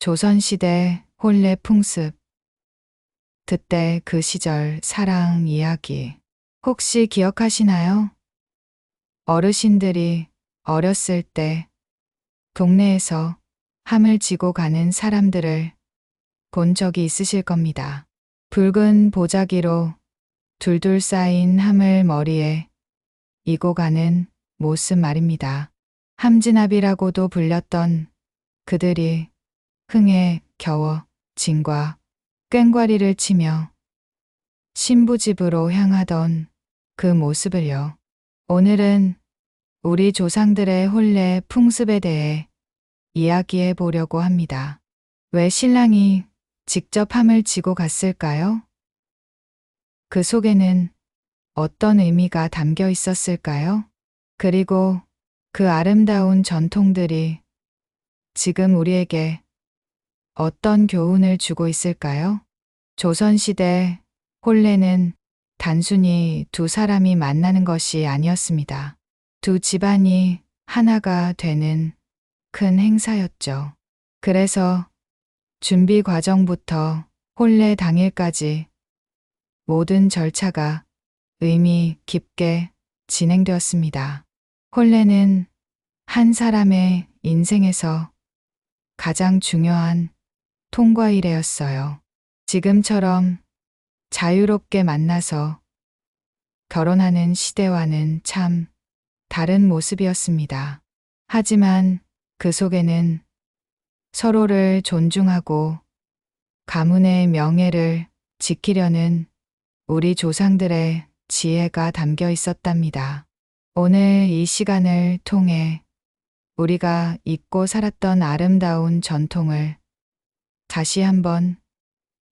조선시대 혼례 풍습. 그때 그 시절 사랑 이야기. 혹시 기억하시나요? 어르신들이 어렸을 때 동네에서 함을 지고 가는 사람들을 본 적이 있으실 겁니다. 붉은 보자기로 둘둘 쌓인 함을 머리에 이고 가는 모습 말입니다. 함진압이라고도 불렸던 그들이 흥에 겨워 진과 꽹과리를 치며 신부 집으로 향하던 그 모습을요. 오늘은 우리 조상들의 혼례 풍습에 대해 이야기해 보려고 합니다. 왜 신랑이 직접 함을 지고 갔을까요? 그 속에는 어떤 의미가 담겨 있었을까요? 그리고 그 아름다운 전통들이 지금 우리에게 어떤 교훈을 주고 있을까요? 조선시대 혼례는 단순히 두 사람이 만나는 것이 아니었습니다. 두 집안이 하나가 되는 큰 행사였죠. 그래서 준비 과정부터 혼례 당일까지 모든 절차가 의미 깊게 진행되었습니다. 혼례는 한 사람의 인생에서 가장 중요한 통과 이래였어요. 지금처럼 자유롭게 만나서 결혼하는 시대와는 참 다른 모습이었습니다. 하지만 그 속에는 서로를 존중하고 가문의 명예를 지키려는 우리 조상들의 지혜가 담겨 있었답니다. 오늘 이 시간을 통해 우리가 잊고 살았던 아름다운 전통을 다시 한번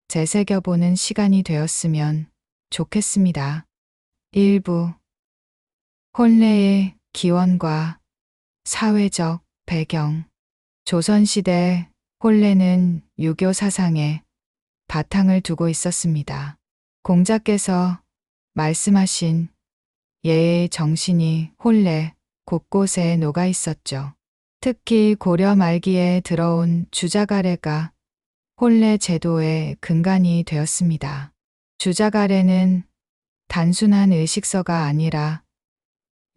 되새겨보는 시간이 되었으면 좋겠습니다. 1부 혼례의 기원과 사회적 배경. 조선시대 혼례는 유교 사상에 바탕을 두고 있었습니다. 공자께서 말씀하신 예의 정신이 혼례 곳곳에 녹아 있었죠. 특히 고려 말기에 들어온 주자가래가 혼례 제도의 근간이 되었습니다. 주자가래는 단순한 의식서가 아니라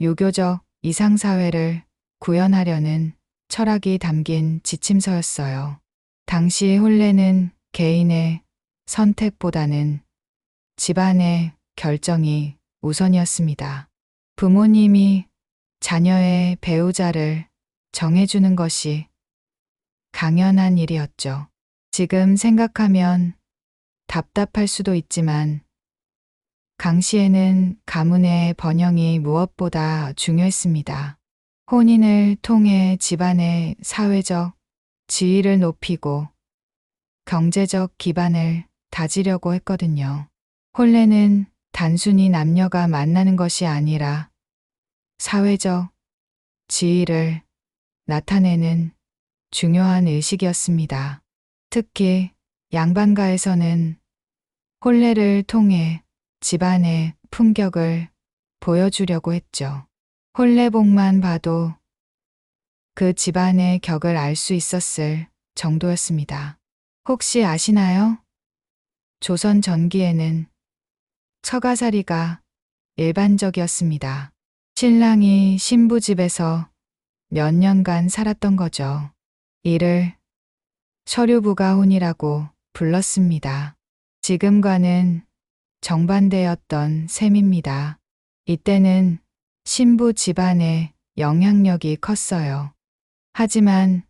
유교적 이상사회를 구현하려는 철학이 담긴 지침서였어요. 당시 혼례는 개인의 선택보다는 집안의 결정이 우선이었습니다. 부모님이 자녀의 배우자를 정해주는 것이 당연한 일이었죠. 지금 생각하면 답답할 수도 있지만 당시에는 가문의 번영이 무엇보다 중요했습니다. 혼인을 통해 집안의 사회적 지위를 높이고 경제적 기반을 다지려고 했거든요. 혼례는 단순히 남녀가 만나는 것이 아니라 사회적 지위를 나타내는 중요한 의식이었습니다. 특히 양반가에서는 혼례를 통해 집안의 품격을 보여주려고 했죠. 혼례복만 봐도 그 집안의 격을 알 수 있었을 정도였습니다. 혹시 아시나요? 조선 전기에는 처가살이가 일반적이었습니다. 신랑이 신부 집에서 몇 년간 살았던 거죠. 이를 서류부가혼이라고 불렀습니다. 지금과는 정반대였던 셈입니다. 이때는 신부 집안의 영향력이 컸어요. 하지만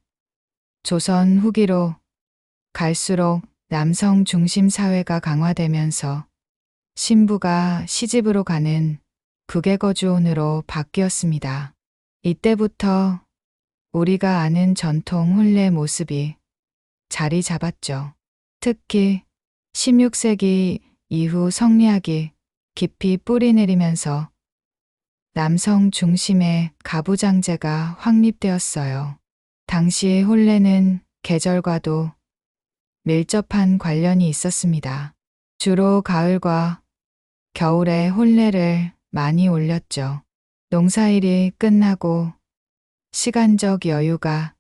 조선 후기로 갈수록 남성 중심 사회가 강화되면서 신부가 시집으로 가는 국외거주혼으로 바뀌었습니다. 이때부터 우리가 아는 전통 혼례 모습이 자리 잡았죠. 특히 16세기 이후 성리학이 깊이 뿌리내리면서 남성 중심의 가부장제가 확립되었어요. 당시 혼례는 계절과도 밀접한 관련이 있었습니다. 주로 가을과 겨울에 혼례를 많이 올렸죠. 농사일이 끝나고 시간적 여유가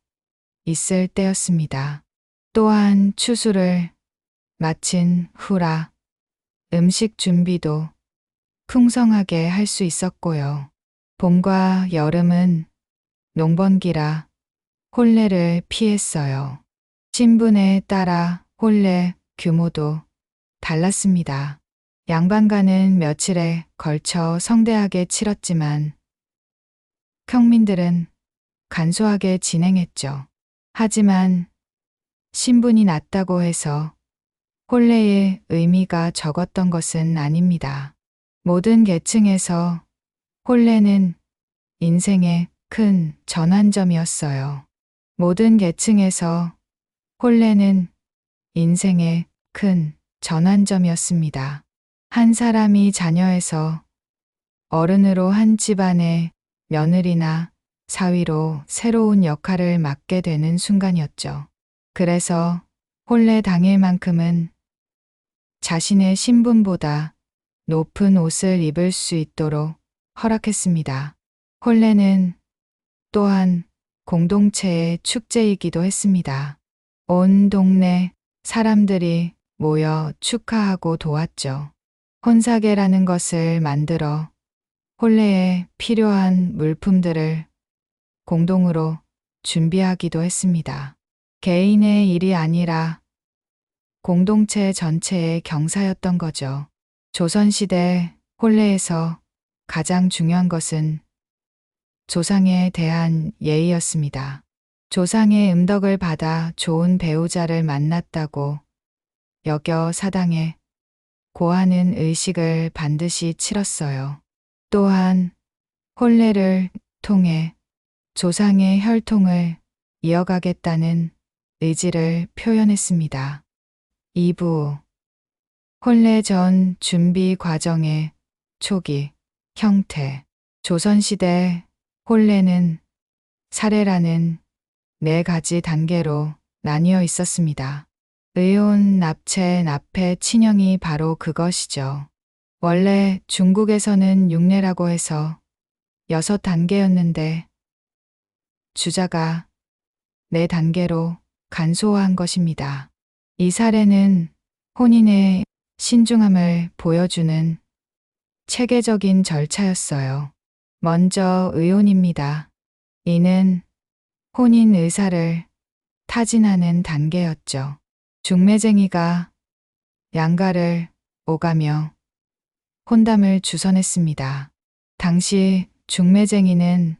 있을 때였습니다. 또한 추수를 마친 후라 음식 준비도 풍성하게 할 수 있었고요. 봄과 여름은 농번기라 혼례를 피했어요. 신분에 따라 혼례 규모도 달랐습니다. 양반가는 며칠에 걸쳐 성대하게 치렀지만 평민들은 간소하게 진행했죠. 하지만 신분이 낮다고 해서 혼례의 의미가 적었던 것은 아닙니다. 모든 계층에서 혼례는 인생의 큰 전환점이었어요. 모든 계층에서 혼례는 인생의 큰 전환점이었습니다. 한 사람이 자녀에서 어른으로 한 집안의 며느리나 사위로 새로운 역할을 맡게 되는 순간이었죠. 그래서 혼례 당일만큼은 자신의 신분보다 높은 옷을 입을 수 있도록 허락했습니다. 혼례는 또한 공동체의 축제이기도 했습니다. 온 동네 사람들이 모여 축하하고 도왔죠. 혼사계라는 것을 만들어 혼례에 필요한 물품들을 공동으로 준비하기도 했습니다. 개인의 일이 아니라 공동체 전체의 경사였던 거죠. 조선시대 혼례에서 가장 중요한 것은 조상에 대한 예의였습니다. 조상의 음덕을 받아 좋은 배우자를 만났다고 여겨 사당에 고하는 의식을 반드시 치렀어요. 또한 혼례를 통해 조상의 혈통을 이어가겠다는 의지를 표현했습니다. 2부 혼례 전 준비 과정의 초기 형태. 조선시대 혼례는 사례라는 4가지 단계로 나뉘어 있었습니다. 의혼, 납체, 납해, 친형이 바로 그것이죠. 원래 중국에서는 육례라고 해서 6단계였는데 주자가 4단계로 간소화한 것입니다. 이 사례는 혼인의 신중함을 보여주는 체계적인 절차였어요. 먼저 의혼입니다. 이는 혼인 의사를 타진하는 단계였죠. 중매쟁이가 양가를 오가며 혼담을 주선했습니다. 당시 중매쟁이는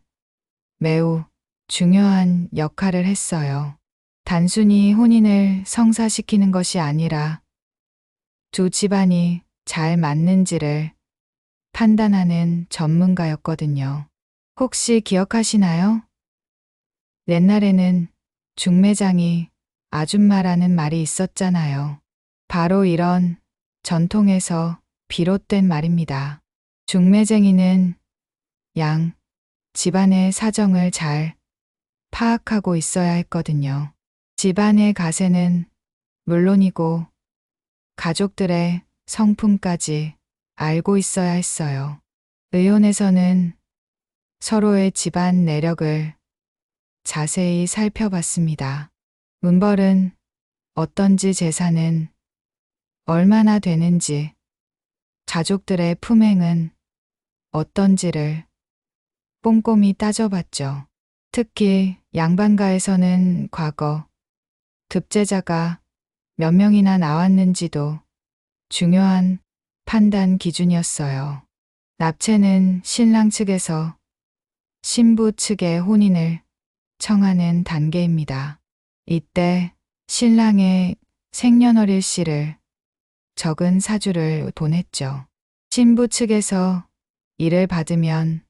매우 중요한 역할을 했어요. 단순히 혼인을 성사시키는 것이 아니라 두 집안이 잘 맞는지를 판단하는 전문가였거든요. 혹시 기억하시나요? 옛날에는 중매장이 아줌마라는 말이 있었잖아요. 바로 이런 전통에서 비롯된 말입니다. 중매쟁이는 양 집안의 사정을 잘 파악하고 있어야 했거든요. 집안의 가세는 물론이고 가족들의 성품까지 알고 있어야 했어요. 의혼에서는 서로의 집안 내력을 자세히 살펴봤습니다. 문벌은 어떤지, 재산은 얼마나 되는지, 가족들의 품행은 어떤지를 꼼꼼히 따져봤죠. 특히 양반가에서는 과거 급제자가 몇 명이나 나왔는지도 중요한 판단 기준이었어요. 납체는 신랑 측에서 신부 측의 혼인을 청하는 단계입니다. 이때 신랑의 생년월일씨를 적은 사주를 보냈죠. 신부 측에서 이를 받으면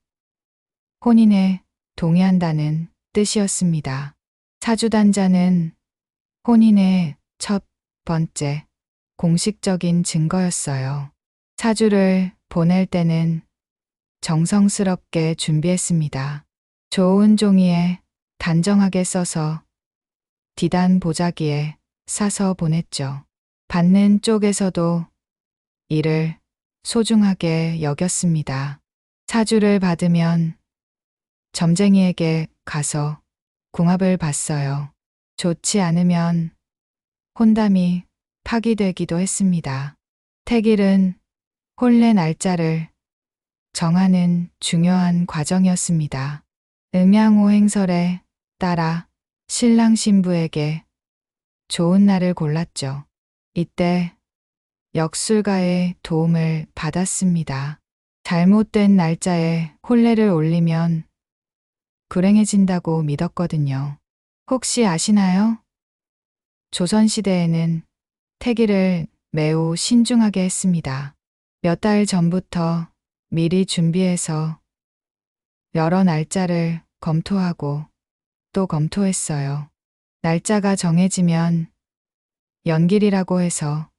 혼인에 동의한다는 뜻이었습니다. 사주단자는 혼인의 첫 번째 공식적인 증거였어요. 사주를 보낼 때는 정성스럽게 준비했습니다. 좋은 종이에 단정하게 써서 디단 보자기에 싸서 보냈죠. 받는 쪽에서도 이를 소중하게 여겼습니다. 사주를 받으면 점쟁이에게 가서 궁합을 봤어요. 좋지 않으면 혼담이 파기되기도 했습니다. 택일은 혼례 날짜를 정하는 중요한 과정이었습니다. 음양호 행설에 따라 신랑 신부에게 좋은 날을 골랐죠. 이때 역술가의 도움을 받았습니다. 잘못된 날짜에 혼례를 올리면 불행해진다고 믿었거든요. 혹시 아시나요? 조선시대에는 택일을 매우 신중하게 했습니다. 몇 달 전부터 미리 준비해서 여러 날짜를 검토하고 또 검토했어요. 날짜가 정해지면 연길이라고 해서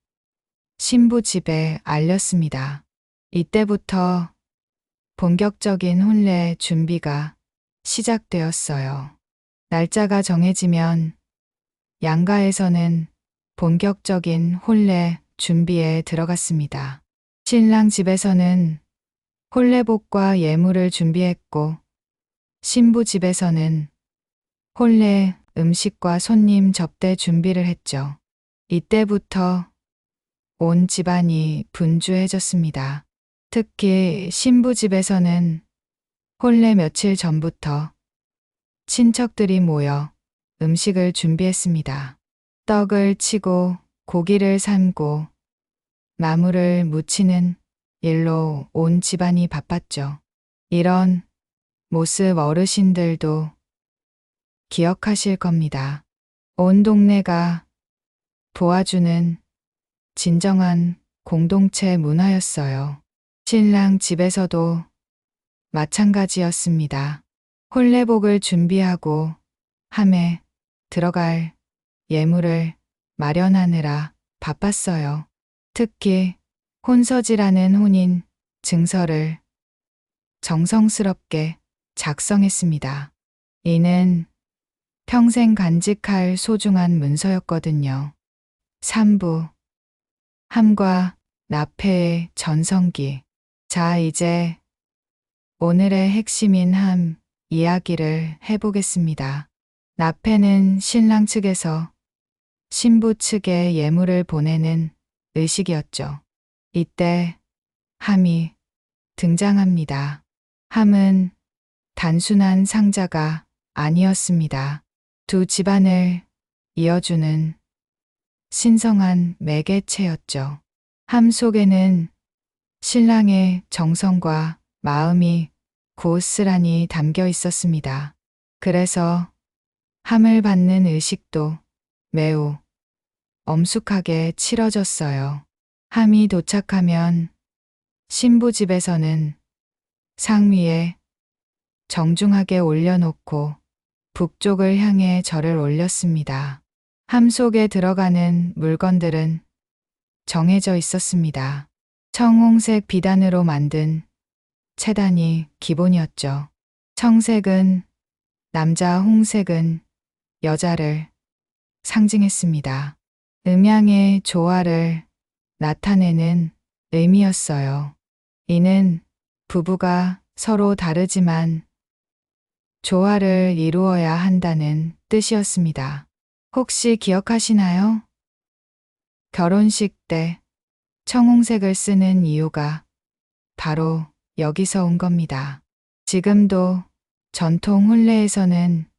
신부 집에 알렸습니다. 이때부터 본격적인 혼례 준비가 시작되었어요. 날짜가 정해지면 양가에서는 본격적인 혼례 준비에 들어갔습니다. 신랑 집에서는 혼례복과 예물을 준비했고 신부 집에서는 혼례 음식과 손님 접대 준비를 했죠. 이때부터 온 집안이 분주해졌습니다. 특히 신부 집에서는 혼례 며칠 전부터 친척들이 모여 음식을 준비했습니다. 떡을 치고 고기를 삶고 나물을 무치는 일로 온 집안이 바빴죠. 이런 모습 어르신들도 기억하실 겁니다. 온 동네가 도와주는 진정한 공동체 문화였어요. 신랑 집에서도 마찬가지였습니다. 혼례복을 준비하고 함에 들어갈 예물을 마련하느라 바빴어요. 특히 혼서지라는 혼인 증서를 정성스럽게 작성했습니다. 이는 평생 간직할 소중한 문서였거든요. 3부 함과 나폐의 전성기. 자, 이제 오늘의 핵심인 함 이야기를 해보겠습니다. 나폐는 신랑 측에서 신부 측에 예물을 보내는 의식이었죠. 이때 함이 등장합니다. 함은 단순한 상자가 아니었습니다. 두 집안을 이어주는 신성한 매개체였죠. 함 속에는 신랑의 정성과 마음이 고스란히 담겨 있었습니다. 그래서 함을 받는 의식도 매우 엄숙하게 치러졌어요. 함이 도착하면 신부 집에서는 상 위에 정중하게 올려놓고 북쪽을 향해 절을 올렸습니다. 함 속에 들어가는 물건들은 정해져 있었습니다. 청홍색 비단으로 만든 채단이 기본이었죠. 청색은 남자, 홍색은 여자를 상징했습니다. 음양의 조화를 나타내는 의미였어요. 이는 부부가 서로 다르지만 조화를 이루어야 한다는 뜻이었습니다. 혹시 기억하시나요? 결혼식 때 청홍색을 쓰는 이유가 바로 여기서 온 겁니다. 지금도 전통 혼례에서는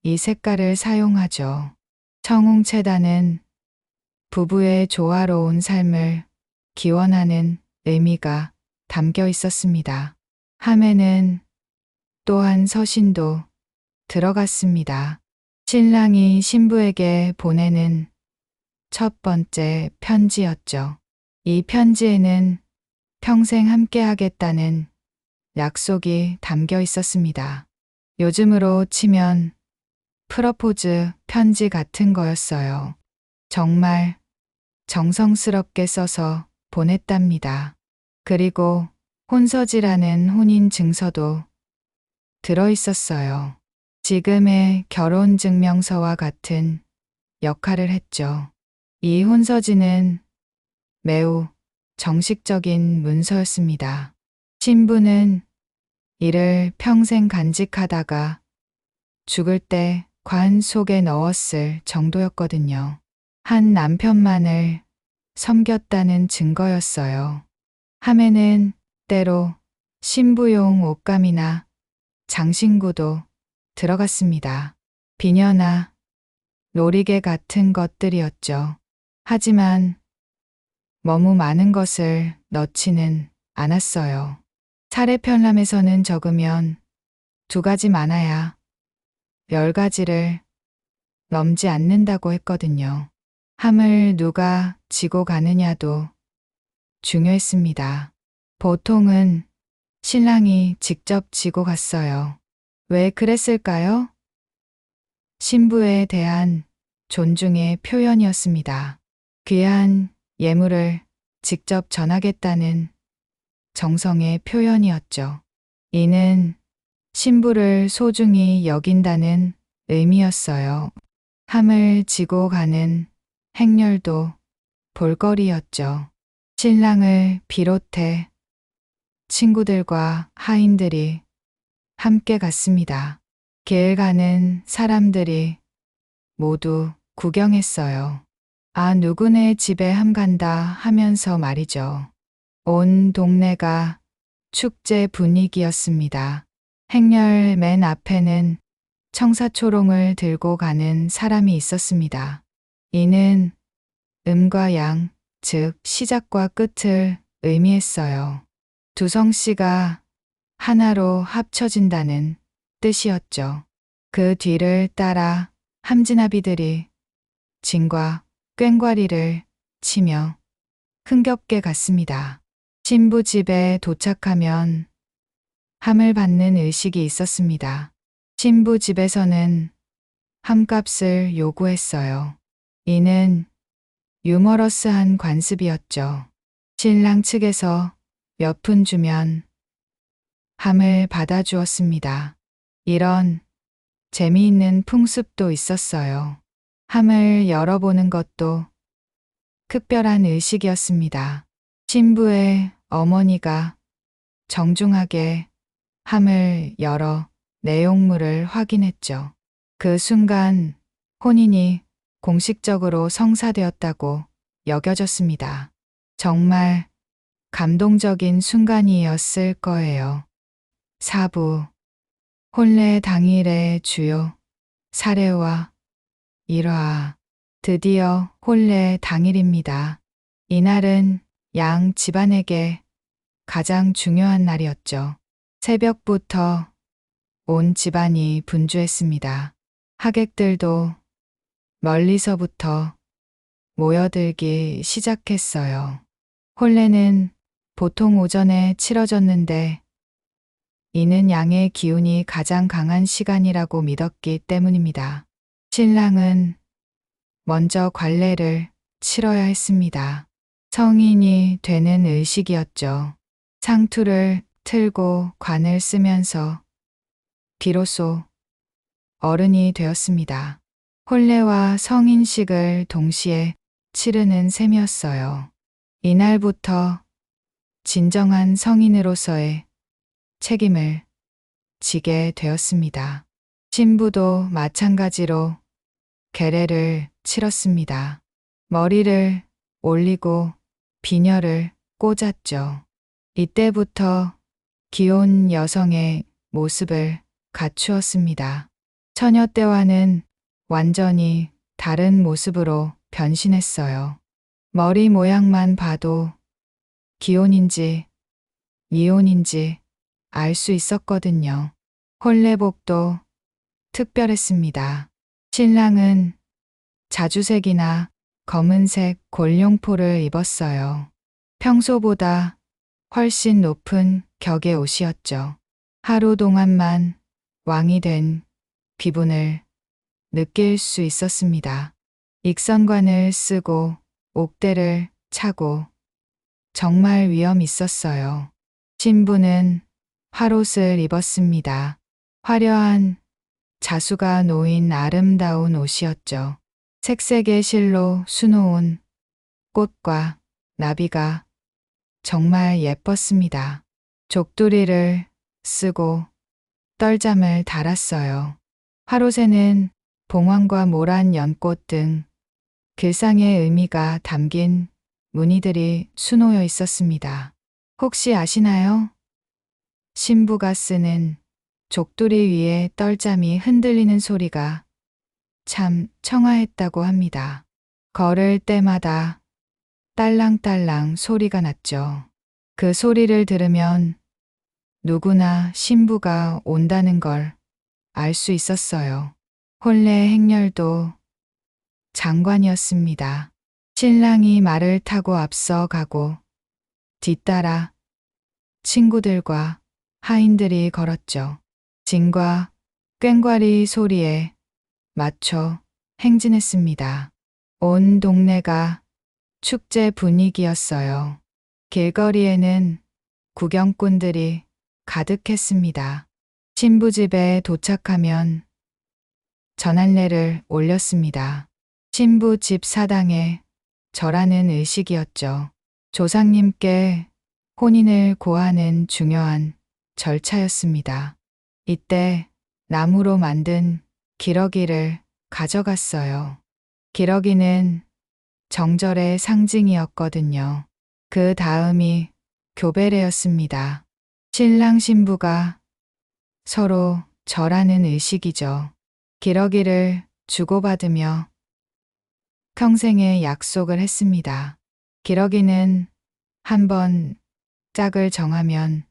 이 색깔을 사용하죠. 청홍채단은 부부의 조화로운 삶을 기원하는 의미가 담겨 있었습니다. 함에는 또한 서신도 들어갔습니다. 신랑이 신부에게 보내는 첫 번째 편지였죠. 이 편지에는 평생 함께 하겠다는 약속이 담겨 있었습니다. 요즘으로 치면 프러포즈 편지 같은 거였어요. 정말 정성스럽게 써서 보냈답니다. 그리고 혼서지라는 혼인 증서도 들어있었어요. 지금의 결혼 증명서와 같은 역할을 했죠. 이 혼서지는 매우 정식적인 문서였습니다. 신부는 이를 평생 간직하다가 죽을 때 관 속에 넣었을 정도였거든요. 한 남편만을 섬겼다는 증거였어요. 함에는 때로 신부용 옷감이나 장신구도 들어갔습니다. 비녀나 놀이개 같은 것들이었죠. 하지만 너무 많은 것을 넣지는 않았어요. 사례편람에서는 적으면 2가지 많아야 10가지를 넘지 않는다고 했거든요. 함을 누가 지고 가느냐도 중요했습니다. 보통은 신랑이 직접 지고 갔어요. 왜 그랬을까요? 신부에 대한 존중의 표현이었습니다. 귀한 예물을 직접 전하겠다는 정성의 표현이었죠. 이는 신부를 소중히 여긴다는 의미였어요. 함을 지고 가는 행렬도 볼거리였죠. 신랑을 비롯해 친구들과 하인들이 함께 갔습니다. 길 가는 사람들이 모두 구경했어요. 아, 누구네 집에 함 간다 하면서 말이죠. 온 동네가 축제 분위기였습니다. 행렬 맨 앞에는 청사초롱을 들고 가는 사람이 있었습니다. 이는 음과 양, 즉 시작과 끝을 의미했어요. 두 성씨가 하나로 합쳐진다는 뜻이었죠. 그 뒤를 따라 함진아비들이 진과 꽹과리를 치며 흥겹게 갔습니다. 신부 집에 도착하면 함을 받는 의식이 있었습니다. 신부 집에서는 함값을 요구했어요. 이는 유머러스한 관습이었죠. 신랑 측에서 몇 푼 주면 함을 받아주었습니다. 이런 재미있는 풍습도 있었어요. 함을 열어보는 것도 특별한 의식이었습니다. 신부의 어머니가 정중하게 함을 열어 내용물을 확인했죠. 그 순간 혼인이 공식적으로 성사되었다고 여겨졌습니다. 정말 감동적인 순간이었을 거예요. 4부 혼례 당일의 주요 사례와 일화. 드디어 혼례 당일입니다. 이날은 양 집안에게 가장 중요한 날이었죠. 새벽부터 온 집안이 분주했습니다. 하객들도 멀리서부터 모여들기 시작했어요. 혼례는 보통 오전에 치러졌는데 이는 양의 기운이 가장 강한 시간이라고 믿었기 때문입니다. 신랑은 먼저 관례를 치러야 했습니다. 성인이 되는 의식이었죠. 상투를 틀고 관을 쓰면서 비로소 어른이 되었습니다. 혼례와 성인식을 동시에 치르는 셈이었어요. 이날부터 진정한 성인으로서의 책임을 지게 되었습니다. 신부도 마찬가지로 계례를 치렀습니다. 머리를 올리고 비녀를 꽂았죠. 이때부터 귀여운 여성의 모습을 갖추었습니다. 처녀 때와는 완전히 다른 모습으로 변신했어요. 머리 모양만 봐도 기혼인지 이혼인지 알 수 있었거든요. 혼례복도 특별했습니다. 신랑은 자주색이나 검은색 골룡포를 입었어요. 평소보다 훨씬 높은 격의 옷이었죠. 하루 동안만 왕이 된 기분을 느낄 수 있었습니다. 익선관을 쓰고 옥대를 차고 정말 위험 있었어요. 신부는 화롯을 입었습니다. 화려한 자수가 놓인 아름다운 옷이었죠. 색색의 실로 수놓은 꽃과 나비가 정말 예뻤습니다. 족두리를 쓰고 떨잠을 달았어요. 화롯에는 봉황과 모란 연꽃 등 길상의 의미가 담긴 무늬들이 수놓여 있었습니다. 혹시 아시나요? 신부가 쓰는 족두리 위에 떨잠이 흔들리는 소리가 참 청아했다고 합니다. 걸을 때마다 딸랑딸랑 소리가 났죠. 그 소리를 들으면 누구나 신부가 온다는 걸 알 수 있었어요. 혼례 행렬도 장관이었습니다. 신랑이 말을 타고 앞서 가고 뒤따라 친구들과 하인들이 걸었죠. 진과 꽹과리 소리에 맞춰 행진했습니다. 온 동네가 축제 분위기였어요. 길거리에는 구경꾼들이 가득했습니다. 신부 집에 도착하면 전할례를 올렸습니다. 신부 집 사당에 절하는 의식이었죠. 조상님께 혼인을 고하는 중요한 절차였습니다. 이때 나무로 만든 기러기를 가져갔어요. 기러기는 정절의 상징이었거든요. 그 다음이 교배례였습니다. 신랑 신부가 서로 절하는 의식이죠. 기러기를 주고받으며 평생의 약속을 했습니다. 기러기는 한번 짝을 정하면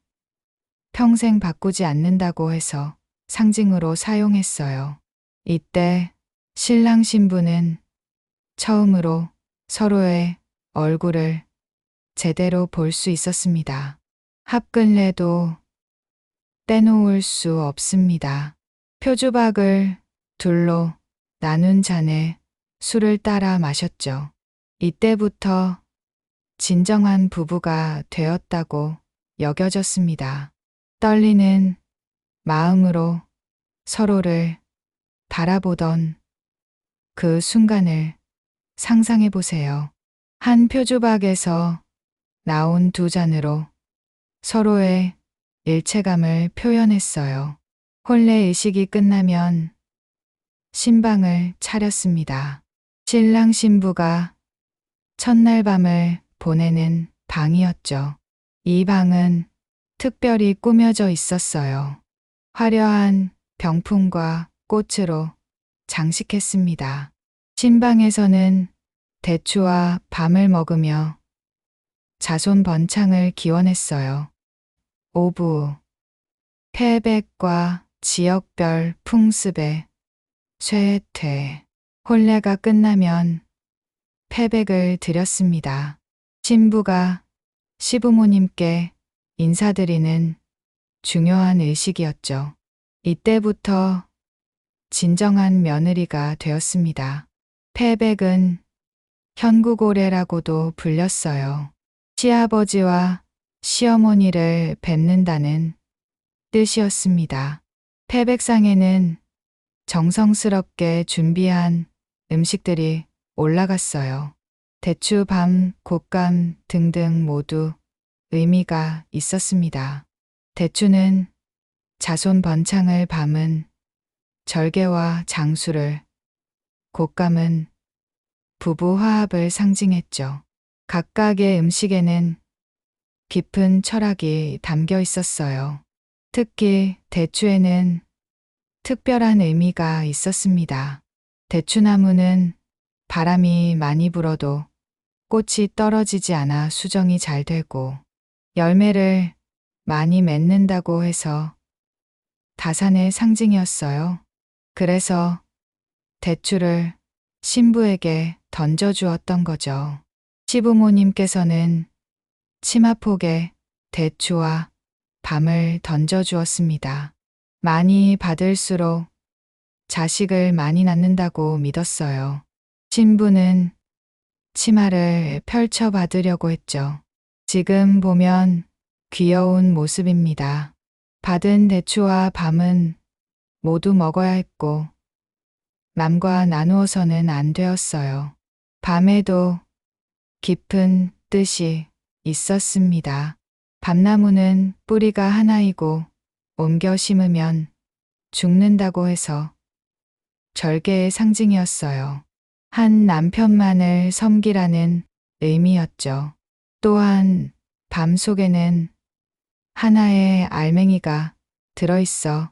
평생 바꾸지 않는다고 해서 상징으로 사용했어요. 이때 신랑 신부는 처음으로 서로의 얼굴을 제대로 볼 수 있었습니다. 합근례도 떼놓을 수 없습니다. 표주박을 둘로 나눈 잔에 술을 따라 마셨죠. 이때부터 진정한 부부가 되었다고 여겨졌습니다. 떨리는 마음으로 서로를 바라보던 그 순간을 상상해 보세요. 한 표주박에서 나온 두 잔으로 서로의 일체감을 표현했어요. 혼례 의식이 끝나면 신방을 차렸습니다. 신랑 신부가 첫날 밤을 보내는 방이었죠. 이 방은 특별히 꾸며져 있었어요. 화려한 병풍과 꽃으로 장식했습니다. 신방에서는 대추와 밤을 먹으며 자손 번창을 기원했어요. 오부, 패백과 지역별 풍습에 쇠퇴, 혼례가 끝나면 패백을 드렸습니다. 신부가 시부모님께 인사드리는 중요한 의식이었죠. 이때부터 진정한 며느리가 되었습니다. 패백은 현구고래라고도 불렸어요. 시아버지와 시어머니를 뵙는다는 뜻이었습니다. 패백상에는 정성스럽게 준비한 음식들이 올라갔어요. 대추, 밤, 곶감 등등 모두 의미가 있었습니다. 대추는 자손 번창을 담은 절개와 장수를, 곶감은 부부 화합을 상징했죠. 각각의 음식에는 깊은 철학이 담겨 있었어요. 특히 대추에는 특별한 의미가 있었습니다. 대추나무는 바람이 많이 불어도 꽃이 떨어지지 않아 수정이 잘 되고 열매를 많이 맺는다고 해서 다산의 상징이었어요. 그래서 대추를 신부에게 던져주었던 거죠. 시부모님께서는 치마폭에 대추와 밤을 던져주었습니다. 많이 받을수록 자식을 많이 낳는다고 믿었어요. 신부는 치마를 펼쳐 받으려고 했죠. 지금 보면 귀여운 모습입니다. 받은 대추와 밤은 모두 먹어야 했고 남과 나누어서는 안 되었어요. 밤에도 깊은 뜻이 있었습니다. 밤나무는 뿌리가 하나이고 옮겨 심으면 죽는다고 해서 절개의 상징이었어요. 한 남편만을 섬기라는 의미였죠. 또한 밤 속에는 하나의 알맹이가 들어있어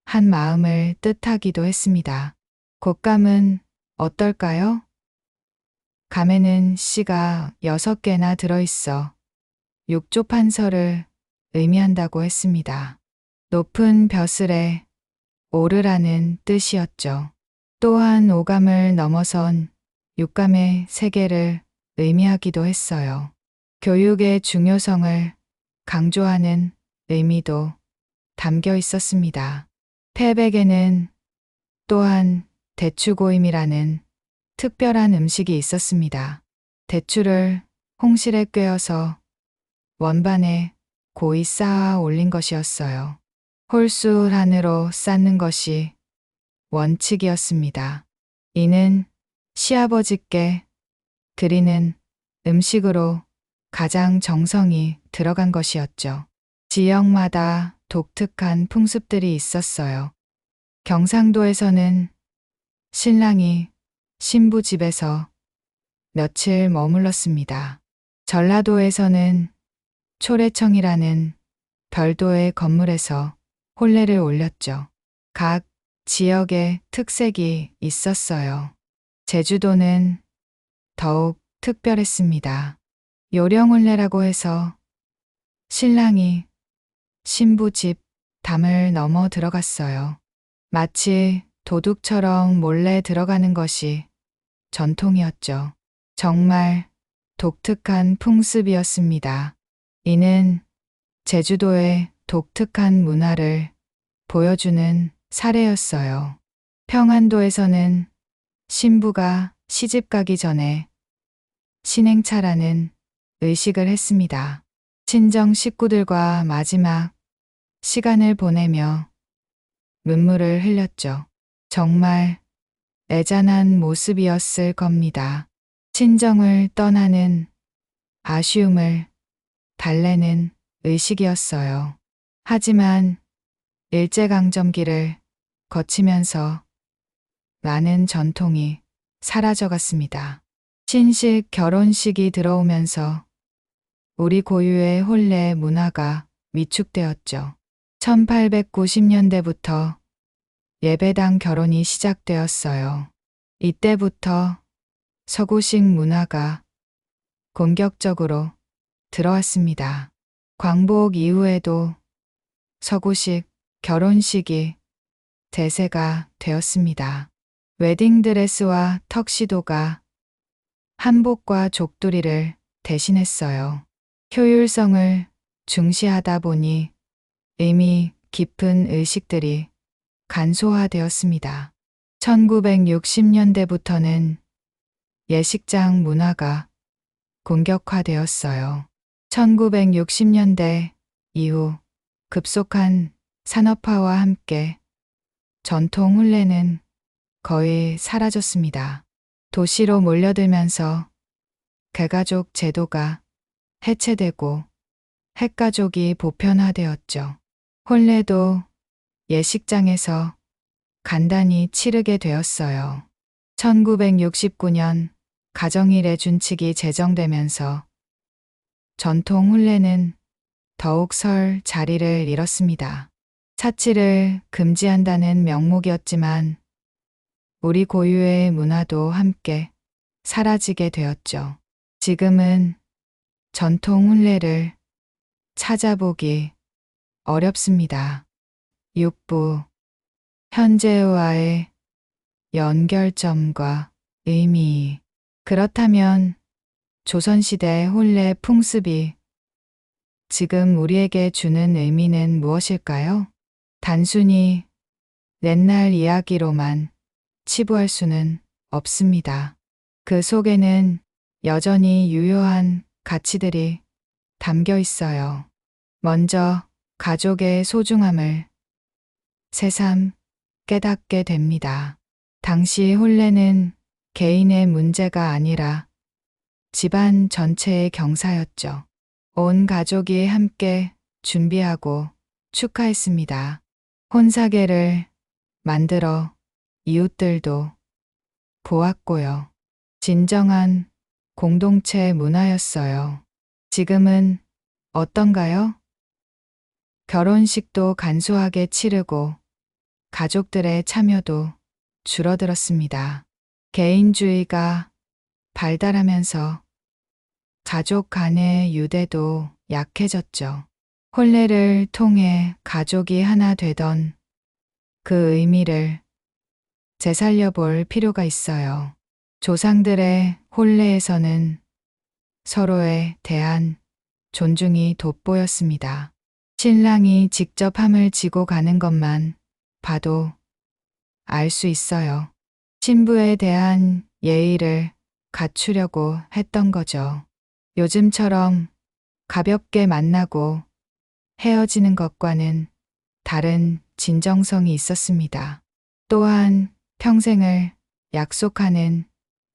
한 마음을 뜻하기도 했습니다. 곶감은 어떨까요? 감에는 씨가 6개나 들어있어 육조판서를 의미한다고 했습니다. 높은 벼슬에 오르라는 뜻이었죠. 또한 오감을 넘어선 육감의 세계를 의미하기도 했어요. 교육의 중요성을 강조하는 의미도 담겨 있었습니다. 태백에는 또한 대추고임이라는 특별한 음식이 있었습니다. 대추를 홍실에 꿰어서 원반에 고이 쌓아 올린 것이었어요. 홀술 안으로 쌓는 것이 원칙이었습니다. 이는 시아버지께 드리는 음식으로 가장 정성이 들어간 것이었죠. 지역마다 독특한 풍습들이 있었어요. 경상도에서는 신랑이 신부 집에서 며칠 머물렀습니다. 전라도에서는 초래청이라는 별도의 건물에서 혼례를 올렸죠. 각 지역의 특색이 있었어요. 제주도는 더욱 특별했습니다. 요령혼례라고 해서 신랑이 신부 집 담을 넘어 들어갔어요. 마치 도둑처럼 몰래 들어가는 것이 전통이었죠. 정말 독특한 풍습이었습니다. 이는 제주도의 독특한 문화를 보여주는 사례였어요. 평안도에서는 신부가 시집 가기 전에 신행차라는 의식을 했습니다. 친정 식구들과 마지막 시간을 보내며 눈물을 흘렸죠. 정말 애잔한 모습이었을 겁니다. 친정을 떠나는 아쉬움을 달래는 의식이었어요. 하지만 일제강점기를 거치면서 많은 전통이 사라져갔습니다. 신식 결혼식이 들어오면서 우리 고유의 혼례 문화가 위축되었죠. 1890년대부터 예배당 결혼이 시작되었어요. 이때부터 서구식 문화가 본격적으로 들어왔습니다. 광복 이후에도 서구식 결혼식이 대세가 되었습니다. 웨딩드레스와 턱시도가 한복과 족두리를 대신했어요. 효율성을 중시하다 보니 의미 깊은 의식들이 간소화되었습니다. 1960년대부터는 예식장 문화가 본격화되었어요. 1960년대 이후 급속한 산업화와 함께 전통 혼례는 거의 사라졌습니다. 도시로 몰려들면서 개가족 제도가 해체되고 핵가족이 보편화되었죠. 혼례도 예식장에서 간단히 치르게 되었어요. 1969년 가정일의 준칙이 제정되면서 전통 혼례는 더욱 설 자리를 잃었습니다. 사치를 금지한다는 명목이었지만 우리 고유의 문화도 함께 사라지게 되었죠. 지금은 전통 혼례를 찾아보기 어렵습니다. 6부 현재와의 연결점과 의미. 그렇다면 조선시대 혼례 풍습이 지금 우리에게 주는 의미는 무엇일까요? 단순히 옛날 이야기로만 치부할 수는 없습니다. 그 속에는 여전히 유효한 가치들이 담겨 있어요. 먼저 가족의 소중함을 새삼 깨닫게 됩니다. 당시 혼례는 개인의 문제가 아니라 집안 전체의 경사였죠. 온 가족이 함께 준비하고 축하했습니다. 혼사계를 만들어 이웃들도 보았고요. 진정한 공동체 문화였어요. 지금은 어떤가요? 결혼식도 간소하게 치르고 가족들의 참여도 줄어들었습니다. 개인주의가 발달하면서 가족 간의 유대도 약해졌죠. 혼례를 통해 가족이 하나 되던 그 의미를 되살려 볼 필요가 있어요. 조상들의 혼례에서는 서로에 대한 존중이 돋보였습니다. 신랑이 직접 함을 지고 가는 것만 봐도 알 수 있어요. 신부에 대한 예의를 갖추려고 했던 거죠. 요즘처럼 가볍게 만나고 헤어지는 것과는 다른 진정성이 있었습니다. 또한 평생을 약속하는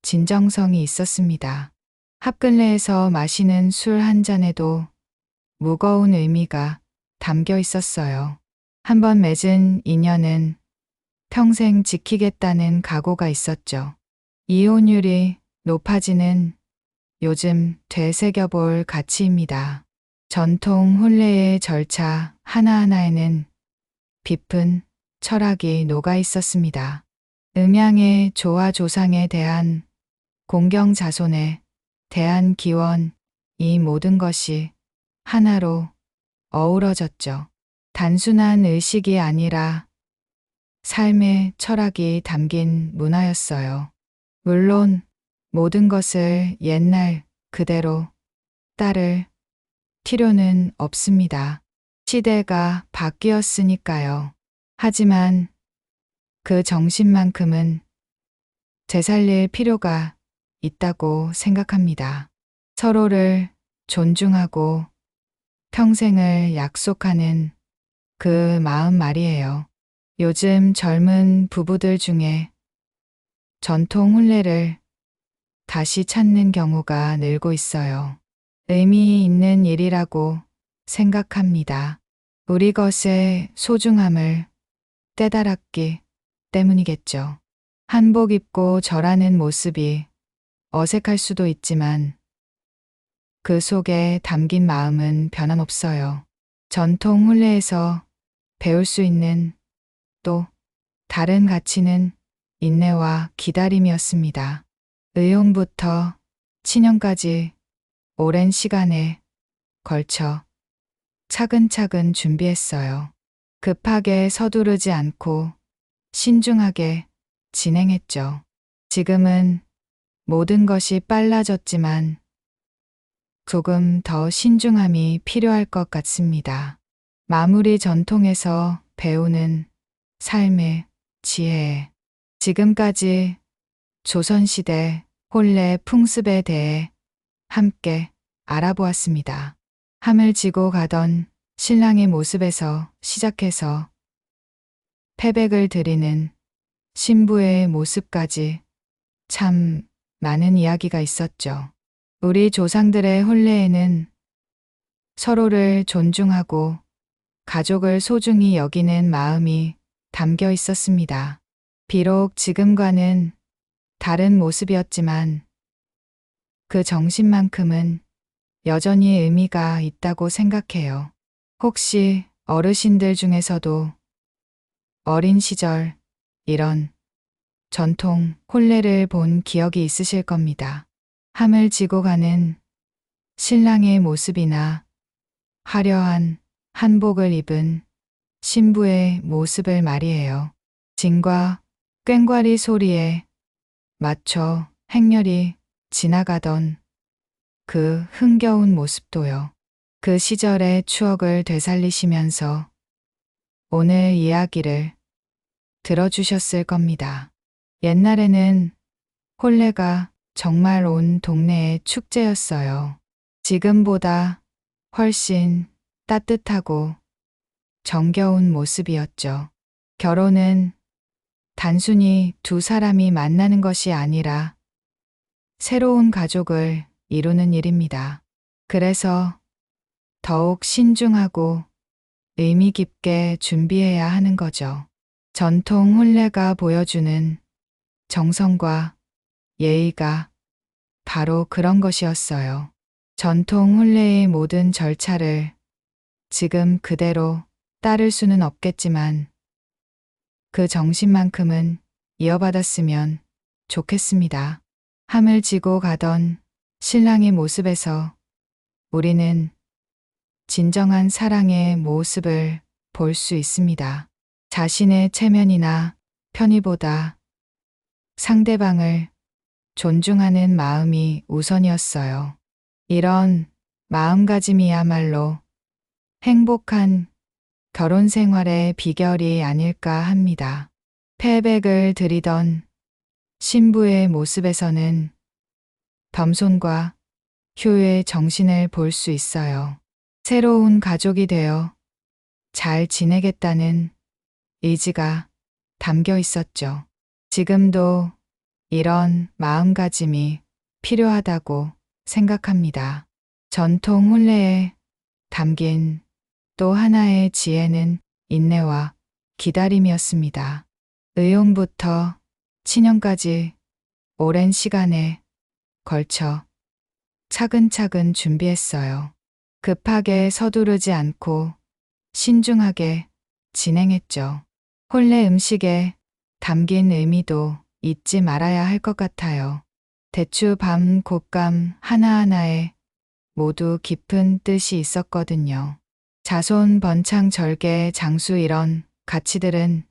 진정성이 있었습니다. 합근례에서 마시는 술 한 잔에도 무거운 의미가 담겨 있었어요. 한번 맺은 인연은 평생 지키겠다는 각오가 있었죠. 이혼율이 높아지는 요즘 되새겨볼 가치입니다. 전통 혼례의 절차 하나하나에는 깊은 철학이 녹아 있었습니다. 음양의 조화 조상에 대한 공경 자손에 대한 기원, 이 모든 것이 하나로 어우러졌죠. 단순한 의식이 아니라 삶의 철학이 담긴 문화였어요. 물론 모든 것을 옛날 그대로 따를 필요는 없습니다. 시대가 바뀌었으니까요. 하지만 그 정신만큼은 되살릴 필요가 있다고 생각합니다. 서로를 존중하고 평생을 약속하는 그 마음 말이에요. 요즘 젊은 부부들 중에 전통 혼례를 다시 찾는 경우가 늘고 있어요. 의미 있는 일이라고 생각합니다. 우리 것의 소중함을 깨달았기 때문이겠죠. 한복 입고 절하는 모습이 어색할 수도 있지만 그 속에 담긴 마음은 변함없어요. 전통 혼례에서 배울 수 있는 또 다른 가치는 인내와 기다림이었습니다. 의혼부터 친형까지 오랜 시간에 걸쳐 차근차근 준비했어요. 급하게 서두르지 않고 신중하게 진행했죠. 지금은 모든 것이 빨라졌지만 조금 더 신중함이 필요할 것 같습니다. 마무리 전통에서 배우는 삶의 지혜. 지금까지 조선시대 혼례 풍습에 대해 함께 알아보았습니다. 함을 지고 가던 신랑의 모습에서 시작해서 패백을 드리는 신부의 모습까지 참 많은 이야기가 있었죠. 우리 조상들의 혼례에는 서로를 존중하고 가족을 소중히 여기는 마음이 담겨 있었습니다. 비록 지금과는 다른 모습이었지만 그 정신만큼은 여전히 의미가 있다고 생각해요. 혹시 어르신들 중에서도 어린 시절 이런 전통 혼례를 본 기억이 있으실 겁니다. 함을 지고 가는 신랑의 모습이나 화려한 한복을 입은 신부의 모습을 말이에요. 진과 꽹과리 소리에 맞춰 행렬이 지나가던 그 흥겨운 모습도요. 그 시절의 추억을 되살리시면서 오늘 이야기를 들어주셨을 겁니다. 옛날에는 혼례가 정말 온 동네의 축제였어요. 지금보다 훨씬 따뜻하고 정겨운 모습이었죠. 결혼은 단순히 두 사람이 만나는 것이 아니라 새로운 가족을 이루는 일입니다. 그래서 더욱 신중하고 의미 깊게 준비해야 하는 거죠. 전통 혼례가 보여주는 정성과 예의가 바로 그런 것이었어요. 전통 혼례의 모든 절차를 지금 그대로 따를 수는 없겠지만 그 정신만큼은 이어받았으면 좋겠습니다. 함을 지고 가던 신랑의 모습에서 우리는 진정한 사랑의 모습을 볼 수 있습니다. 자신의 체면이나 편의보다 상대방을 존중하는 마음이 우선이었어요. 이런 마음가짐이야말로 행복한 결혼 생활의 비결이 아닐까 합니다. 패백을 드리던 신부의 모습에서는 겸손과 효의 정신을 볼 수 있어요. 새로운 가족이 되어 잘 지내겠다는 의지가 담겨 있었죠. 지금도 이런 마음가짐이 필요하다고 생각합니다. 전통 혼례에 담긴 또 하나의 지혜는 인내와 기다림이었습니다. 의혼부터 친형까지 오랜 시간에 걸쳐 차근차근 준비했어요. 급하게 서두르지 않고 신중하게 진행했죠. 혼례 음식에 담긴 의미도 잊지 말아야 할 것 같아요. 대추, 밤, 곶감 하나하나에 모두 깊은 뜻이 있었거든요. 자손, 번창, 절개, 장수 이런 가치들은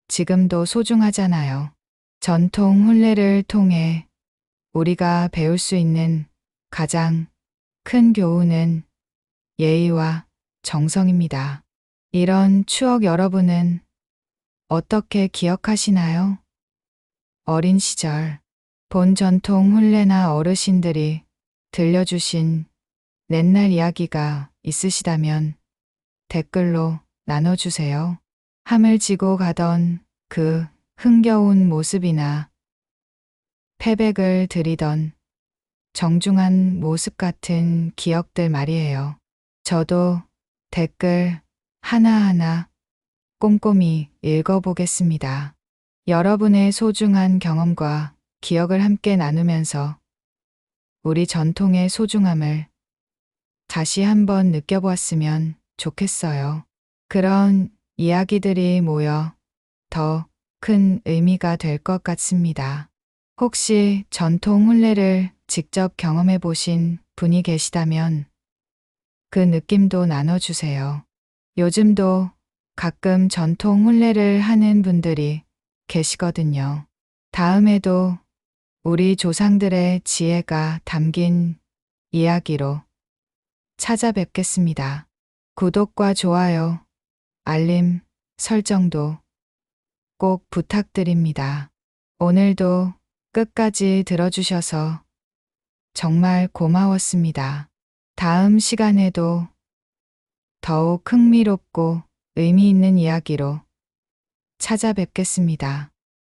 지금도 소중하잖아요. 전통 혼례를 통해 우리가 배울 수 있는 가장 큰 교훈은 예의와 정성입니다. 이런 추억 여러분은 어떻게 기억하시나요? 어린 시절 본 전통 혼례나 어르신들이 들려주신 옛날 이야기가 있으시다면 댓글로 나눠주세요. 함을 지고 가던 그 흥겨운 모습이나 패백을 드리던 정중한 모습 같은 기억들 말이에요. 저도 댓글 하나하나 꼼꼼히 읽어보겠습니다. 여러분의 소중한 경험과 기억을 함께 나누면서 우리 전통의 소중함을 다시 한번 느껴보았으면 좋겠어요. 그런 이야기들이 모여 더 큰 의미가 될 것 같습니다. 혹시 전통 혼례를 직접 경험해 보신 분이 계시다면 그 느낌도 나눠주세요. 요즘도 가끔 전통 혼례를 하는 분들이 계시거든요. 다음에도 우리 조상들의 지혜가 담긴 이야기로 찾아뵙겠습니다. 구독과 좋아요, 알림 설정도 꼭 부탁드립니다. 오늘도 끝까지 들어주셔서 정말 고마웠습니다. 다음 시간에도 더욱 흥미롭고 의미 있는 이야기로 찾아뵙겠습니다.